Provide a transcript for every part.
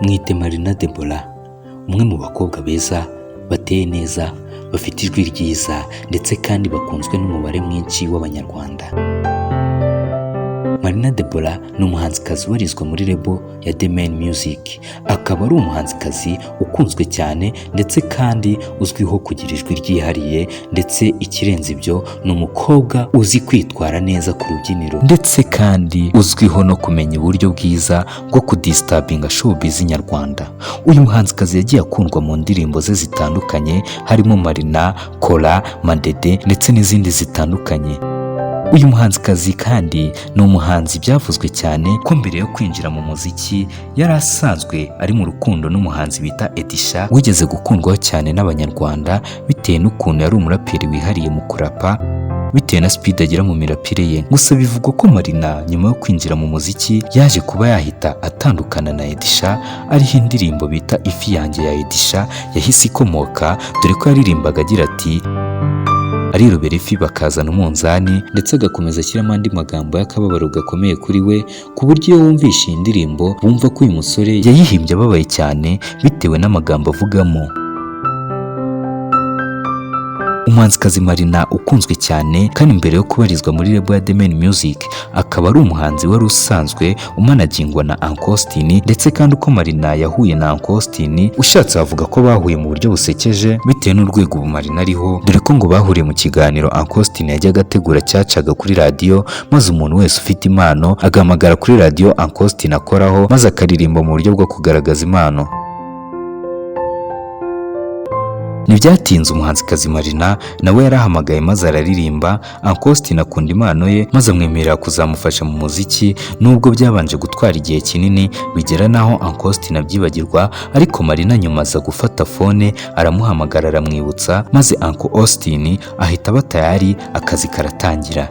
Mwite Marina Deborah, umwe mu bakobwa beza, bateye neza, bafite ijwi ryiza ndetse kandi bakunzwe n'umubare mwinshi w'Abanyarwanda. Marina Deborah ni umuhanzikazi ubarizwa muri lebo ya The Main Music. Akaba ari umuhanzikazi ukunzwe cyane ndetse kandi uzwiho kugira ijwi ryihariye, ndetse ikirenze ibyo ni umukobwa uzi kwitwara neza ku rubyiniro, ndetse kandi uzwiho no kumenya uburyo bwiza bwo kudistabinga showbiz nyarwanda. Uyu muhanzikazi yagiye akundwa mu ndirimbo ze zitandukanye harimo Marina, Kora, Madede ndetse n'izindi zitandukanye. Uyu muhanzikazi kandi ni umuhanzi byavuzwe cyane ko mbere yo kwinjira mu muziki yari asanzwe ari mu rukundo n'umuhanzi bita Edisha, wigeze gukundwaho cyane n'Abanyarwanda bitewe n'ukuntu yari umuraperi wihariye mu kurapa, bitewe na speed agira mu mirapire ye. Gusa bivugwa ko Marina nyuma yo kwinjira mu muziki yaje kuba yahita atandukana na Edisha, ariho indirimbo bita Ifi yanjye ya Edisha yahise ikomoka, dore ko yaririmbaga agira ati arirobera ifi bakazana umunzani, ndetse agakomeza ashyiramo andi magambo y'akababaro gakomeye kuri we, ku buryo iyo wumvishe iyi ndirimbo wumva ko uyu musore yayihimbye ababaye cyane bitewe n'amagambo avugamo. Umuhanzikazi Marina ukunzwe cyane kandi mbere yo kubarizwa muri lebo ya The Main Music akaba ari umuhanzi wari usanzwe umanagingwa na Uncle Austin, ndetse kandi uko Marina yahuye na Uncle Austin ushatse wavuga ko bahuye mu buryo busekeje bitewe n'urwego ubu Marina ariho, dore ko ngo bahuriye mu kiganiro Uncle Austin yajyaga ategura cyacaga kuri radiyo, maze umuntu wese ufite impano agahamagara kuri radiyo Uncle Austin akoraho maze akaririmba mu buryo bwo kugaragaza impano. Ntibyatinze umuhanzikazi Marina nawe yarahamagaye maze araririmba. Uncle Austin akunda impano ye maze amwemerera kuzamufasha mu muziki, nubwo byabanje gutwara igihe kinini bigera naho Uncle Austin abyibagirwa, ariko Marina nyuma aza gufata fone aramuhamagara aramwibutsa, maze Uncle Austin ahita aba tayari, akazi karatangira.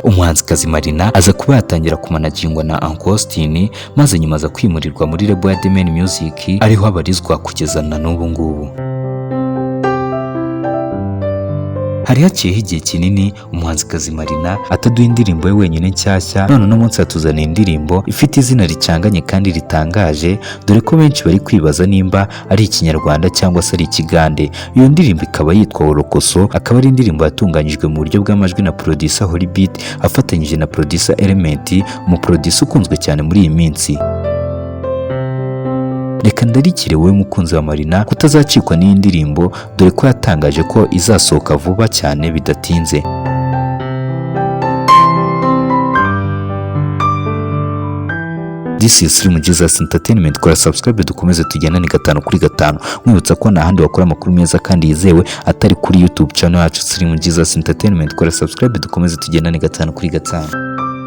Umuhanzikazi Marina aza kuba yatangira kumanagingwa na Uncle Austin, maze nyuma aza kwimurirwa muri lebo ya The Main Music ariho abarizwa kugeza na n'ubu ngubu. Hari haciyeho igihe kinini umuhanzikazi Marina ataduha indirimbo ye wenyine nshyashya, none uno munsi atuzaniye indirimbo ifite izina ricanganye kandi ritangaje, dore ko benshi bari kwibaza nimba ari Ikinyarwanda cyangwa se ari Ikigande. Iyo ndirimbo ikaba yitwa Orokoso, akaba ari indirimbo yatunganyijwe mu buryo bw'amajwi na producer Hollybeat afatanyije na producer Element, umuproducer ukunzwe cyane muri iyi minsi. Reka ndarikire wowe mukunzi wa Marina kutazacikwa n'iyi ndirimbo, dore ko yatangaje ko izasohoka vuba cyane bidatinze. This is Slim Jesus Entertainment. Kora subscribe dukomeze tujyana ni 5 kuri 5. Mwibutsa ko nta handi wakora amakuru meza kandi yizewe atari kuri YouTube channel yacu Slim Jesus Entertainment. Kora subscribe dukomeze tujyana ni 5 kuri 5.